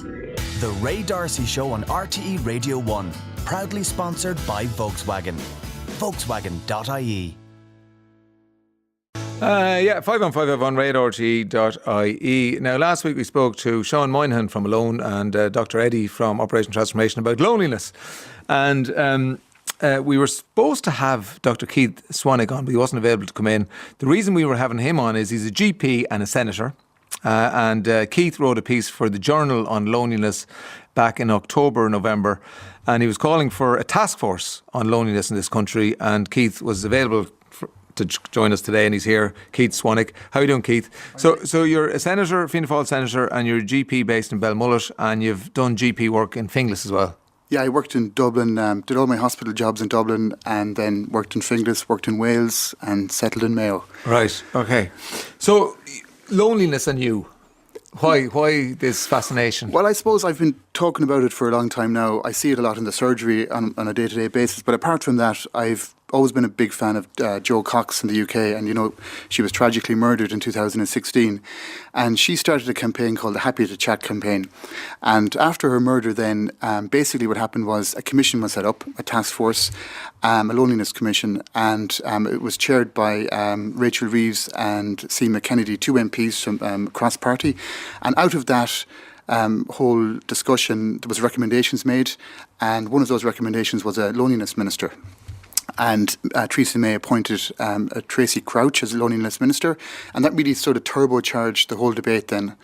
The Ray D'Arcy Show on RTE Radio 1. Proudly sponsored by Volkswagen. Volkswagen.ie. 51551 radar.ie. Now, last week we spoke to Sean Moynihan from Alone and Dr. Eddie from Operation Transformation about loneliness. And we were supposed to have Dr. Keith Swanick on, but he wasn't available to come in. The reason we were having him on is he's a GP and a senator. And Keith wrote a piece for the Journal on loneliness back in October, November. And he was calling for a task force on loneliness in this country. And Keith was available to join us today, and he's here. Keith Swanick. How are you doing, Keith? So you're a senator, Fianna Fáil senator, and you're a GP based in Belmullet, and you've done GP work in Finglas as well. Yeah, I worked in Dublin, did all my hospital jobs in Dublin, and then worked in Finglas, worked in Wales, and settled in Mayo. Right, okay. So, loneliness and you. Why this fascination? Well, I suppose I've been talking about it for a long time now. I see it a lot in the surgery on a day-to-day basis. But apart from that, I've always been a big fan of Jo Cox in the UK. And, you know, she was tragically murdered in 2016. And she started a campaign called the Happy to Chat campaign. And after her murder then, basically what happened was a commission was set up, a task force, a loneliness commission. And it was chaired by Rachel Reeves and Seema Kennedy, two MPs from across party. And out of that whole discussion, there was recommendations made. And one of those recommendations was a loneliness minister. And Theresa May appointed Tracy Crouch as loneliness minister, and that really sort of turbocharged the whole debate then.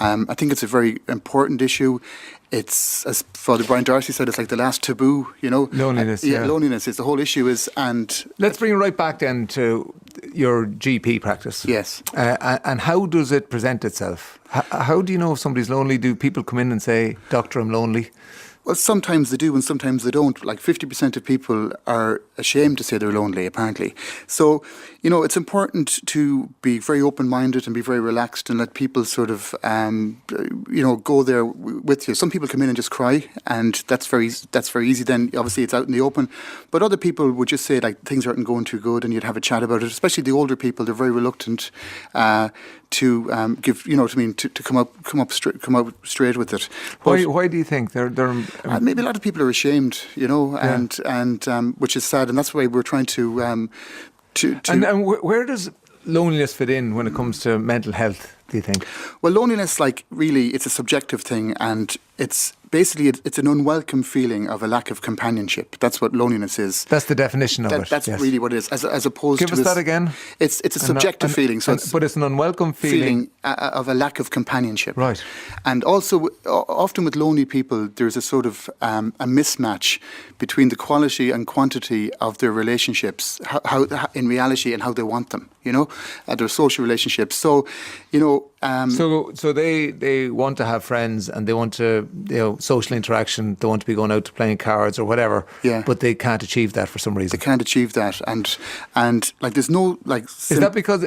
I think it's a very important issue. It's, as Father Brian D'Arcy said, it's like the last taboo, you know. Loneliness, loneliness is the whole issue is. And let's bring it right back then to your GP practice. Yes. And how does it present itself? How do you know if somebody's lonely? Do people come in and say, "Doctor, I'm lonely"? Well, sometimes they do and sometimes they don't. Like 50% of people are ashamed to say they're lonely, apparently. So, you know, it's important to be very open-minded and be very relaxed and let people sort of, go there with you. Some people come in and just cry, and that's very easy. Then, obviously, it's out in the open. But other people would just say, like, things aren't going too good, and you'd have a chat about it. Especially the older people, they're very reluctant to give, you know what I mean, to come out straight with it. But why do you think they're maybe a lot of people are ashamed, you know, and which is sad, and that's why we're trying to. And where does loneliness fit in when it comes to mental health, do you think? Well, loneliness, like, really, it's a subjective thing, and it's basically it's an unwelcome feeling of a lack of companionship. That's what loneliness is. That's the definition of it. That's really what it is, as opposed to... Give us that again. It's a subjective feeling. But it's an unwelcome feeling of a lack of companionship. Right. And also, often with lonely people, there's a sort of a mismatch between the quality and quantity of their relationships, how in reality, and how they want them, you know, their social relationships. So, you know... So they want to have friends and they want to, you know, social interaction. They want to be going out to playing cards or whatever. Yeah. But they can't achieve that for some reason. They can't achieve that, and like there's no like. Is that because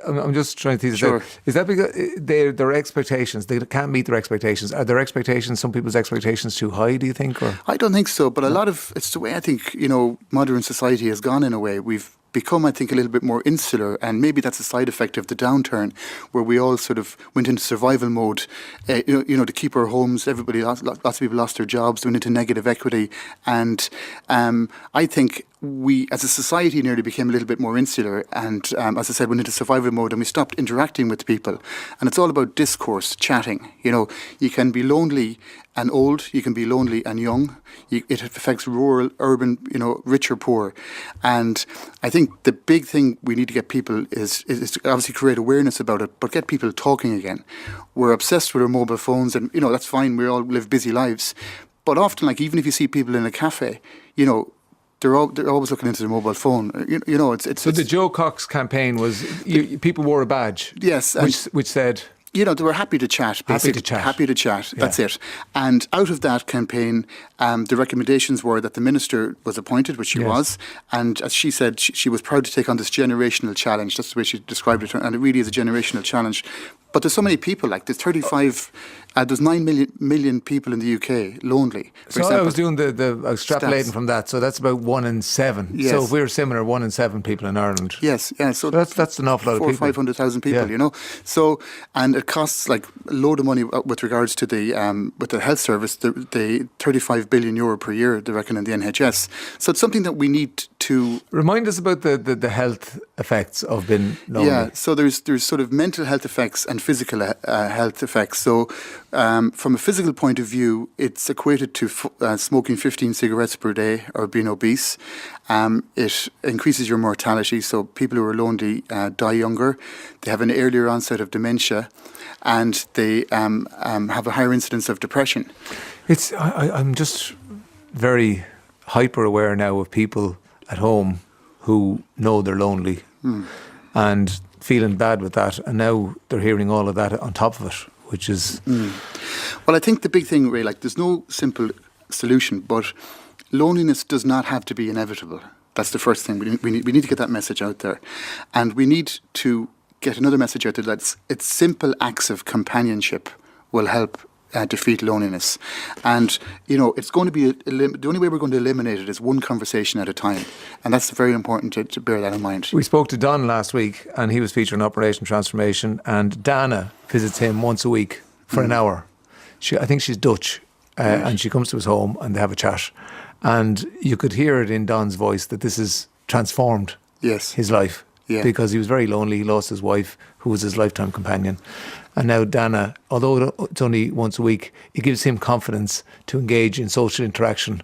I'm just trying to tease Sure. out? Is that because their expectations, they can't meet their expectations? Are their expectations, some people's expectations, too high? Do you think? Or I don't think so. But a lot of it's the way I think, you know, modern society has gone in a way. We've become, I think, a little bit more insular, and maybe that's a side effect of the downturn, where we all sort of went into survival mode, you know, to keep our homes. Lots of people lost their jobs, went into negative equity, and I think we, as a society, nearly became a little bit more insular, and as I said, went into survival mode, and we stopped interacting with people. And it's all about discourse, chatting. You know, you can be lonely and old, you can be lonely and young. It affects rural, urban, you know, rich or poor. And I think the big thing we need to get people is to obviously create awareness about it, but get people talking again. We're obsessed with our mobile phones, and, you know, that's fine. We all live busy lives. But often, like, even if you see people in a cafe, you know, they're always looking into their mobile phone. You know, it's so the Jo Cox campaign was people wore a badge. Yes, which said, you know, they were happy to chat. Basically. Happy to chat. That's it. And out of that campaign, the recommendations were that the minister was appointed, which she was, and as she said, she was proud to take on this generational challenge. That's the way she described it, and it really is a generational challenge. But there's so many people, like there's 35, there's 9 million people in the UK lonely. For So example. I was doing the extrapolating from that. So that's about 1 in 7. Yes. So if we're similar, 1 in 7 people in Ireland. Yes, yeah. So that's an awful lot of people. 500,000 people, Yeah. So, and it costs like a load of money with regards to the with the health service, the 35 billion euro per year, they reckon, in the NHS. So it's something that we need to Remind us about the health effects of being lonely. Yeah, so there's sort of mental health effects and physical health effects. So from a physical point of view, it's equated to smoking 15 cigarettes per day or being obese. It increases your mortality, so people who are lonely die younger. They have an earlier onset of dementia, and they have a higher incidence of depression. I'm just very hyper aware now of people at home who know they're lonely and feeling bad with that, and now they're hearing all of that on top of it, which is... Well, I think the big thing, Ray, like there's no simple solution, but loneliness does not have to be inevitable. That's the first thing. We need to get that message out there. And we need to get another message out there that it's simple acts of companionship will help defeat loneliness. And, it's going to be, the only way we're going to eliminate it is one conversation at a time. And that's very important to bear that in mind. We spoke to Don last week, and he was featuring Operation Transformation, and Dana visits him once a week for an hour. I think she's Dutch, and she comes to his home and they have a chat. And you could hear it in Don's voice that this has transformed his life. Yeah. Because he was very lonely. He lost his wife, who was his lifetime companion. And now Dana, although it's only once a week, it gives him confidence to engage in social interaction,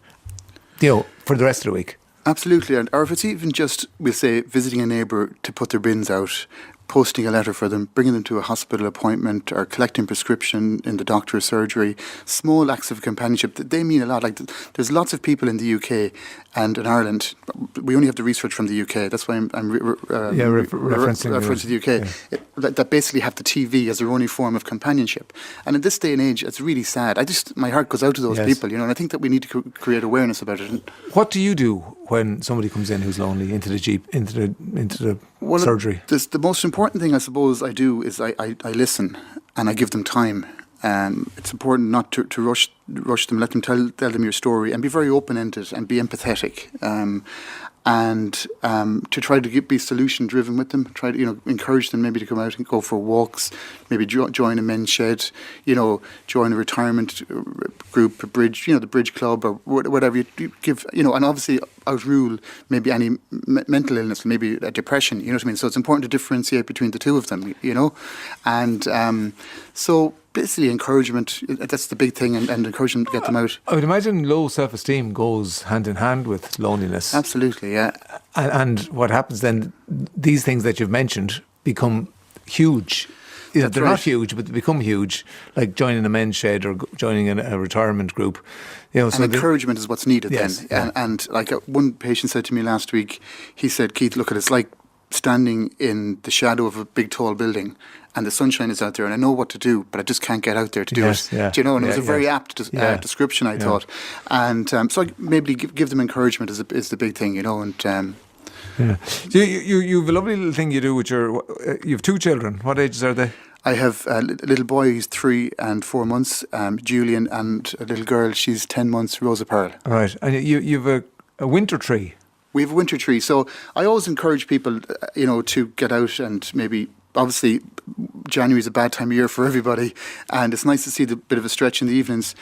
for the rest of the week. Absolutely. Or if it's even just, we'll say, visiting a neighbour to put their bins out, posting a letter for them, bringing them to a hospital appointment, or collecting prescription in the doctor's surgery, small acts of companionship, they mean a lot. Like there's lots of people in the UK and in Ireland. We only have the research from the UK. That's why I'm referencing the UK. Yeah. That basically have the TV as their only form of companionship. And in this day and age, it's really sad. My heart goes out to those people, and I think that we need to create awareness about it. What do you do when somebody comes in who's lonely into the surgery? The most important thing I suppose I do is I listen and I give them time. It's important not to rush them, let them tell them your story, and be very open-ended and be empathetic. And to try to be solution-driven with them, try to encourage them maybe to come out and go for walks, maybe join a men's shed, join a retirement group, a bridge, the bridge club or whatever. You give, and obviously outrule maybe any mental illness, maybe a depression. You know what I mean? So it's important to differentiate between the two of them. And so. Basically, encouragement, that's the big thing, and encourage them to get them out. I would imagine low self-esteem goes hand in hand with loneliness. Absolutely, yeah. And what happens then, these things that you've mentioned become huge. They're not huge, but they become huge, like joining a men's shed or joining a retirement group. So encouragement is what's needed then. Yeah. And like one patient said to me last week, he said, Keith, look, it's like standing in the shadow of a big tall building and the sunshine is out there and I know what to do, but I just can't get out there to do it. Yeah. Do you know? And it was a very apt description, I thought. And so maybe give them encouragement is the big thing, and... Yeah. So you have a lovely little thing you do with you have 2 children. What ages are they? I have a little boy, he's 3 and 4 months, Julian, and a little girl, she's 10 months, Rosa Pearl. Right. And you have a winter tree. We have a winter tree. So I always encourage people, to get out and maybe, obviously, January is a bad time of year for everybody. And it's nice to see the bit of a stretch in the evenings,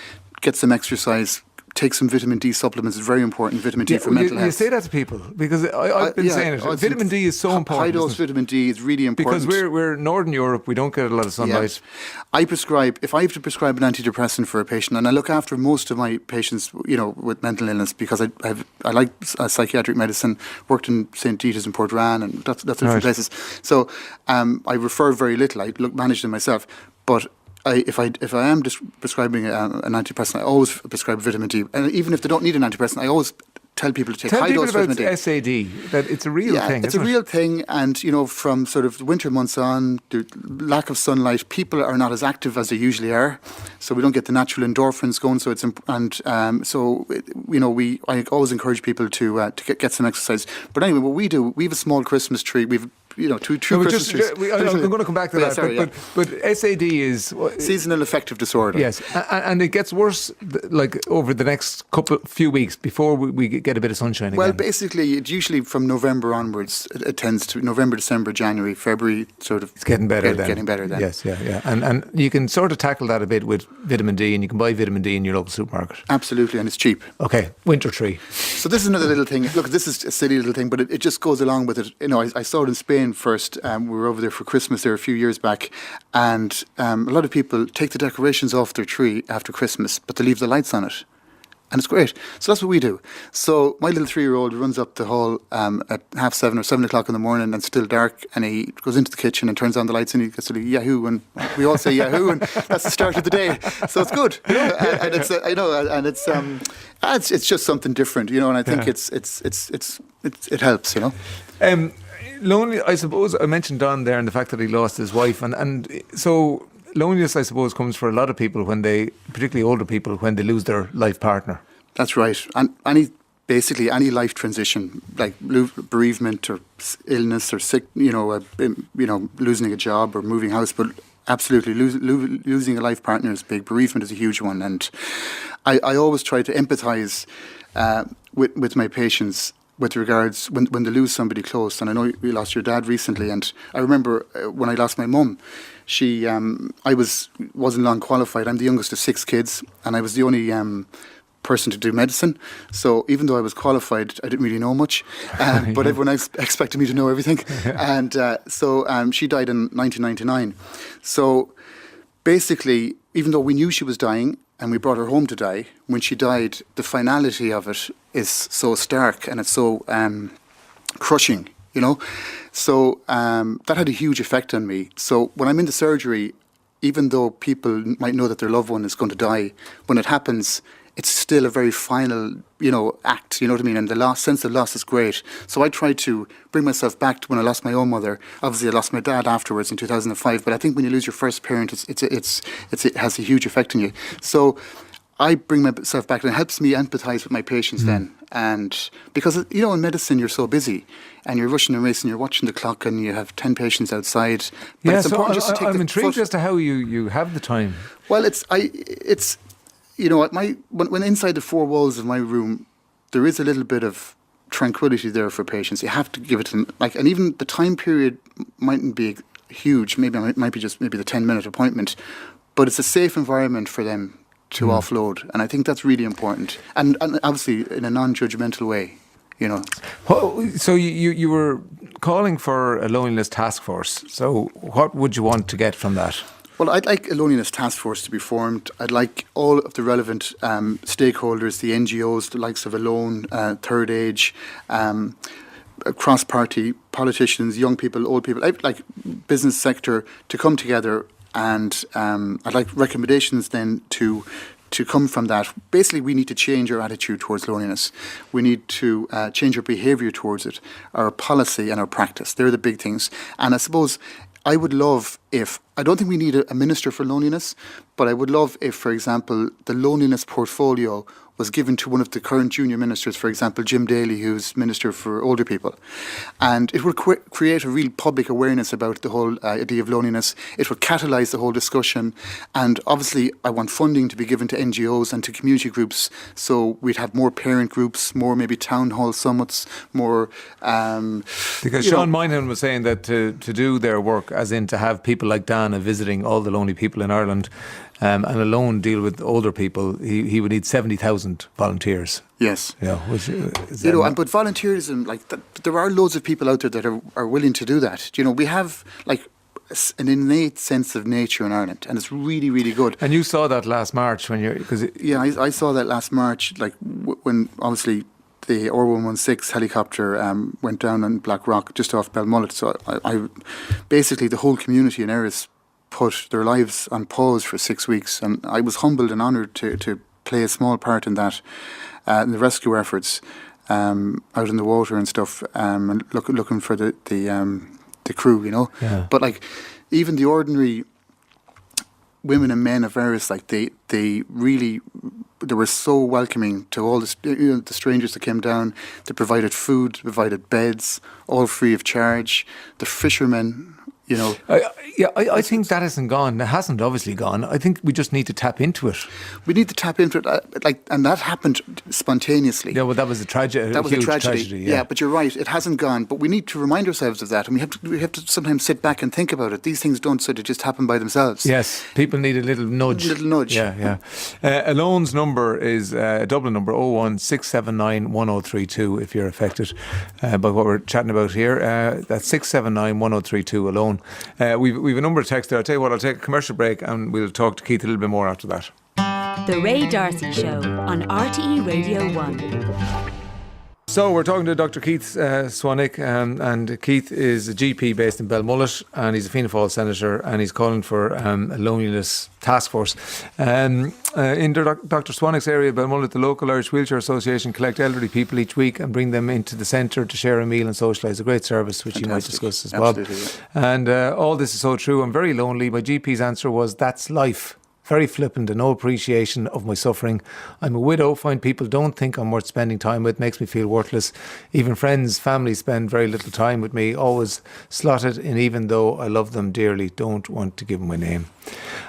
get some exercise, take some vitamin D supplements. It's very important, vitamin D for mental health. You say that to people because I've been saying it. Vitamin D is so important. High dose vitamin D is really important. Because we're Northern Europe, we don't get a lot of sunlight. Yes. If I have to prescribe an antidepressant for a patient, and I look after most of my patients, with mental illness, because I like psychiatric medicine, worked in St. Dita's in Portrane and that's different places. So I refer very little. I manage them myself, but. If I am prescribing an antidepressant, I always prescribe vitamin D. And even if they don't need an antidepressant, I always tell people to take high dose vitamin D. SAD, that it's a real thing. It's a real thing. And, from sort of the winter months on, the lack of sunlight, people are not as active as they usually are. So we don't get the natural endorphins going. So I always encourage people to get some exercise. But anyway, what we do, we have a small Christmas tree. We've two No, but Christmas trees. I'm going to come back to that. Sorry, but SAD is seasonal affective disorder. Yes, and it gets worse like over the next few weeks before we get a bit of sunshine again. Well, basically, it usually from November onwards, it tends to November, December, January, February, sort of. It's getting better then. Getting better then. Yes, yeah. And you can sort of tackle that a bit with vitamin D, and you can buy vitamin D in your local supermarket. Absolutely, and it's cheap. Okay, winter tree. So this is another little thing. Look, this is a silly little thing, but it just goes along with it. I saw it in Spain first. We were over there for Christmas there a few years back, and a lot of people take the decorations off their tree after Christmas, but they leave the lights on it. And it's great. So that's what we do. So my little 3-year-old runs up the hall at 7:30 or 7 o'clock in the morning, and it's still dark, and he goes into the kitchen and turns on the lights, and he gets to Yahoo, and we all say Yahoo, and that's the start of the day. So it's good, and it's it's just something different, and I think it helps, Lonely, I suppose I mentioned Don there and the fact that he lost his wife, and so loneliness, I suppose, comes for a lot of people particularly older people, when they lose their life partner. That's right. And any life transition, like bereavement or illness or sick, losing a job or moving house, but absolutely losing a life partner is big. Bereavement is a huge one, and I always try to empathise with my patients with regards when they lose somebody close. And I know you lost your dad recently, and I remember when I lost my mum. I wasn't long qualified. I'm the youngest of 6 kids, and I was the only person to do medicine. So even though I was qualified, I didn't really know much. But everyone else expected me to know everything. And so she died in 1999. So basically, even though we knew she was dying and we brought her home to die, when she died, the finality of it is so stark and it's so crushing. So that had a huge effect on me. So when I'm in the surgery, even though people might know that their loved one is going to die, when it happens, it's still a very final, act, you know what I mean? And the sense of loss is great. So I tried to bring myself back to when I lost my own mother. Obviously, I lost my dad afterwards in 2005. But I think when you lose your first parent, it has a huge effect on you. So I bring myself back, and it helps me empathise with my patients then. And because, in medicine, you're so busy and you're rushing and racing, you're watching the clock and you have 10 patients outside. But Yeah, it's important just to take I'm intrigued as to how you have the time. Well, when inside the 4 walls of my room, there is a little bit of tranquility there for patients. You have to give it to them. And even the time period mightn't be huge. Maybe it might be just maybe the 10-minute appointment. But it's a safe environment for them to offload, and I think that's really important, and obviously in a non-judgmental way, So you were calling for a loneliness task force. So what would you want to get from that? Well, I'd like a loneliness task force to be formed. I'd like all of the relevant stakeholders, the NGOs, the likes of Alone, Third Age, cross-party politicians, young people, old people, I'd like business sector to come together. And I'd like recommendations then to come from that. Basically, we need to change our attitude towards loneliness. We need to change our behaviour towards it, our policy and our practice. They're the big things. And I suppose I would love if, I don't think we need a minister for loneliness, but I would love if, for example, the loneliness portfolio was given to one of the current junior ministers, for example, Jim Daly, who's Minister for Older People. And it would create a real public awareness about the whole idea of loneliness. It would catalyse the whole discussion. And obviously, I want funding to be given to NGOs and to community groups. So we'd have more parent groups, more maybe town hall summits, more... because Sean Moynihan was saying that to do their work, as in to have people like Dana visiting all the lonely people in Ireland, and Alone deal with older people, he would need 70,000 volunteers. Yes. But volunteerism, there are loads of people out there that are willing to do that. We have an innate sense of nature in Ireland, and it's really, really good. And you saw that last March when I saw that last March, when obviously the R116 helicopter went down on Blackrock just off Belmullet. So I basically the whole community in Erris put their lives on pause for 6 weeks, and I was humbled and honoured to play a small part in that, in the rescue efforts out in the water and stuff, and looking for the crew, Yeah. But even the ordinary women and men of Erris, they really they were so welcoming to all the strangers that came down. They provided food, provided beds, all free of charge. The fishermen, I think that hasn't gone. It hasn't obviously gone. I think we just need to tap into it. We need to tap into it, and that happened spontaneously. Yeah, well, that was a tragedy. That was a huge tragedy. Yeah, but you're right. It hasn't gone. But we need to remind ourselves of that, and we have to sometimes sit back and think about it. These things don't sort of just happen by themselves. Yes, people need a little nudge. Yeah. Alone's number is a Dublin number 016791032 if you're affected by what we're chatting about here. That's 6791032 Alone. We've a number of texts there. I'll tell you what, I'll take a commercial break and we'll talk to Keith a little bit more after that. The Ray D'Arcy Show on RTE Radio 1. So we're talking to Dr. Keith Swanick, and Keith is a GP based in Belmullet, and he's a Fianna Fáil senator, and he's calling for a loneliness task force. In Dr. Swanick's area, Belmullet, the local Irish Wheelchair Association collect elderly people each week and bring them into the centre to share a meal and socialise. A great service, which you might discuss as well. Absolutely, yeah. And all this is so true. I'm very lonely. My GP's answer was, "That's life." Very flippant and no appreciation of my suffering. I'm a widow, find people don't think I'm worth spending time with, makes me feel worthless. Even friends, family spend very little time with me, always slotted in, even though I love them dearly, don't want to give them my name.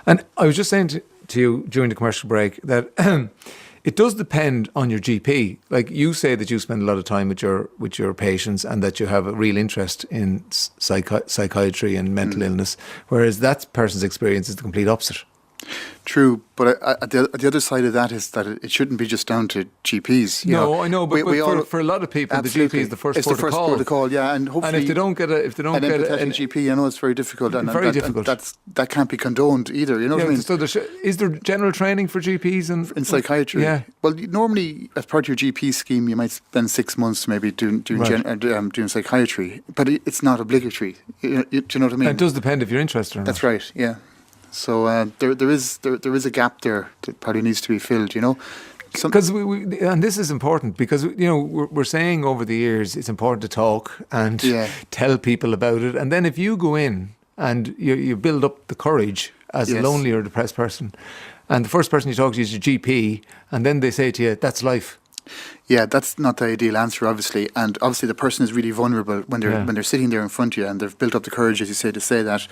And I was just saying to you during the commercial break that it does depend on your GP. Like you say that you spend a lot of time with your patients and that you have a real interest in psychiatry and mental illness, whereas that person's experience is the complete opposite. True, but the other side of that is that it shouldn't be just down to GPs. I know, but for a lot of people, absolutely. The GP is the first it's port the first of call. port of call, yeah, and hopefully, and if they don't get an GP, I know it's very difficult, and very difficult. That can't be condoned either. You know what I mean? So is there general training for GPs in psychiatry? Yeah. Well, normally as part of your GP scheme, you might spend 6 months maybe doing psychiatry, but it's not obligatory. Do you know what I mean? And it does depend if you're interested or not. That's right. Yeah. So there is a gap there that probably needs to be filled, Because and this is important because we're saying over the years it's important to talk and tell people about it, and then if you go in and you build up the courage as a lonely or depressed person, and the first person you talk to is your GP, and then they say to you, "That's life." Yeah, that's not the ideal answer, obviously. And obviously the person is really vulnerable when they're sitting there in front of you and they've built up the courage, as you say, to say that.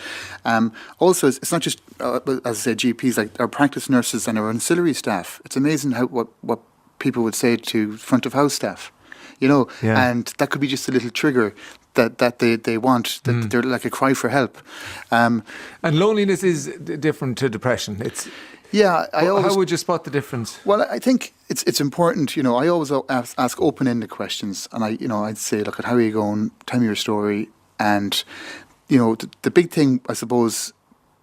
Also, it's not just, as I say, GPs, like our practice nurses and our ancillary staff. It's amazing what people would say to front of house staff, and that could be just a little trigger that they want, that they're like a cry for help. And loneliness is different to depression. Yeah, how would you spot the difference? Well, I think it's important. I always ask open-ended questions, and I'd say, look, how are you going? Tell me your story. And the big thing, I suppose,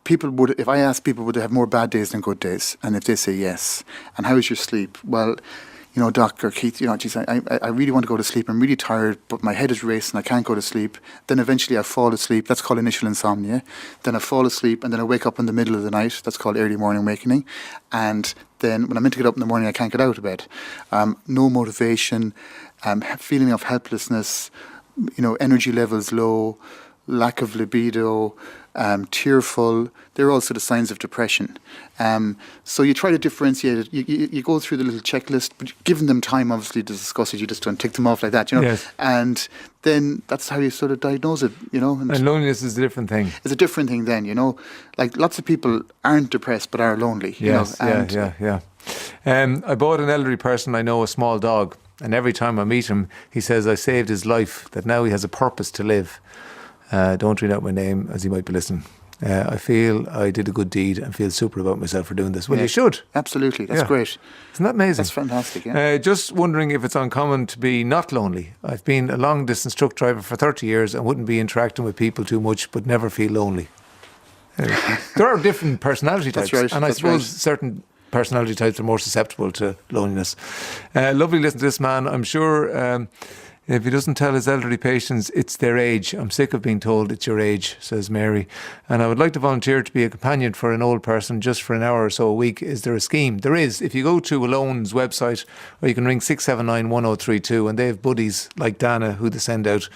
people would, if I ask people, would they have more bad days than good days? And if they say yes, and how is your sleep? Well, Doc or Keith, geez, I really want to go to sleep. I'm really tired, but my head is racing. I can't go to sleep. Then eventually I fall asleep. That's called initial insomnia. Then I fall asleep and then I wake up in the middle of the night. That's called early morning awakening. And then when I'm meant to get up in the morning, I can't get out of bed. No motivation, feeling of helplessness, energy levels low, lack of libido, tearful. They're also the signs of depression. So you try to differentiate it. You go through the little checklist, but giving them time, obviously, to discuss it. You just don't tick them off like that, Yes. And then that's how you sort of diagnose it, And loneliness is a different thing. It's a different thing then, Like lots of people aren't depressed but are lonely, Yes, yeah. I bought an elderly person I know a small dog, and every time I meet him, he says I saved his life, that now he has a purpose to live. Don't read out my name, as you might be listening. I feel I did a good deed and feel super about myself for doing this. Well, you should. Absolutely. That's great. Isn't that amazing? That's fantastic, yeah. Just wondering if it's uncommon to be not lonely. I've been a long-distance truck driver for 30 years and wouldn't be interacting with people too much, but never feel lonely. There are different personality types. That's right. And I suppose certain personality types are more susceptible to loneliness. Lovely listening to this man. I'm sure... if he doesn't tell his elderly patients it's their age, I'm sick of being told it's your age, says Mary. And I would like to volunteer to be a companion for an old person just for an hour or so a week. Is there a scheme? There is. If you go to Alone's website, or you can ring 6791032, and they have buddies like Dana who they send out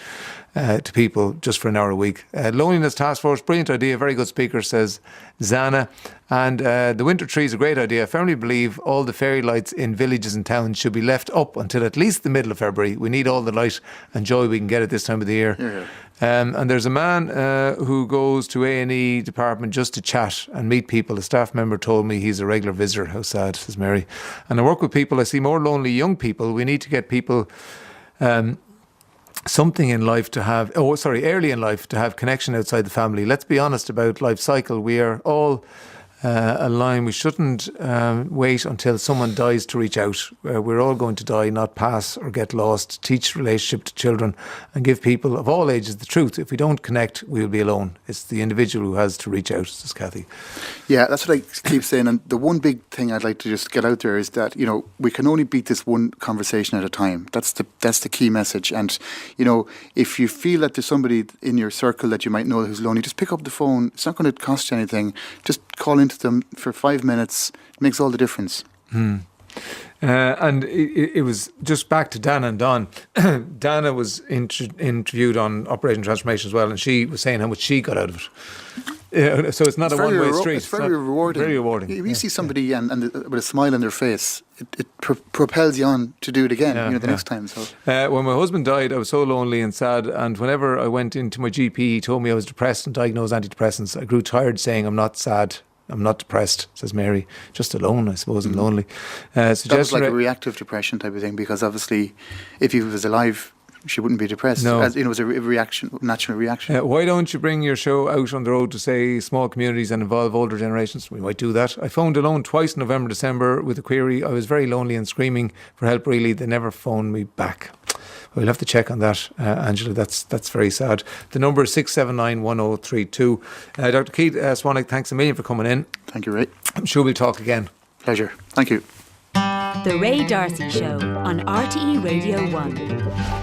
to people just for an hour a week. Loneliness Taskforce, brilliant idea, very good speaker, says Zana. And the winter tree is a great idea. I firmly believe all the fairy lights in villages and towns should be left up until at least the middle of February. We need all the light and joy we can get at this time of the year. Yeah. And there's a man who goes to A&E department just to chat and meet people. A staff member told me he's a regular visitor. How sad, says Mary. And I work with people. I see more lonely young people. We need to get people something in life to have, early in life to have connection outside the family. Let's be honest about life cycle. We are all a line. We shouldn't wait until someone dies to reach out. We're all going to die, not pass or get lost. Teach relationship to children and give people of all ages the truth. If we don't connect, we'll be alone. It's the individual who has to reach out, says Kathy. Yeah, that's what I keep saying. And the one big thing I'd like to just get out there is that, we can only beat this one conversation at a time. That's the key message. And, if you feel that there's somebody in your circle that you might know who's lonely, just pick up the phone. It's not going to cost you anything. Just call into them for 5 minutes. It makes all the difference. And it was just back to Dana and Don. Dana was interviewed on Operation Transformation as well, and she was saying how much she got out of it. So it's not a one-way street. It's very rewarding. Very rewarding. You see somebody and with a smile on their face, it propels you on to do it again. The next time. So when my husband died, I was so lonely and sad. And whenever I went into my GP, he told me I was depressed and diagnosed antidepressants. I grew tired saying I'm not sad. I'm not depressed, says Mary. Just alone, I suppose, and lonely. That was like a reactive depression type of thing, because obviously, if he was alive, she wouldn't be depressed. No. It was a reaction, natural reaction. Why don't you bring your show out on the road to, say, small communities and involve older generations? We might do that. I phoned alone twice in November, December with a query. I was very lonely and screaming for help, really. They never phoned me back. We'll have to check on that, Angela. That's very sad. The number is 6791032. Dr. Keith Swanick, thanks a million for coming in. Thank you, Ray. I'm sure we'll talk again. Pleasure. Thank you. The Ray D'Arcy Show on RTE Radio 1.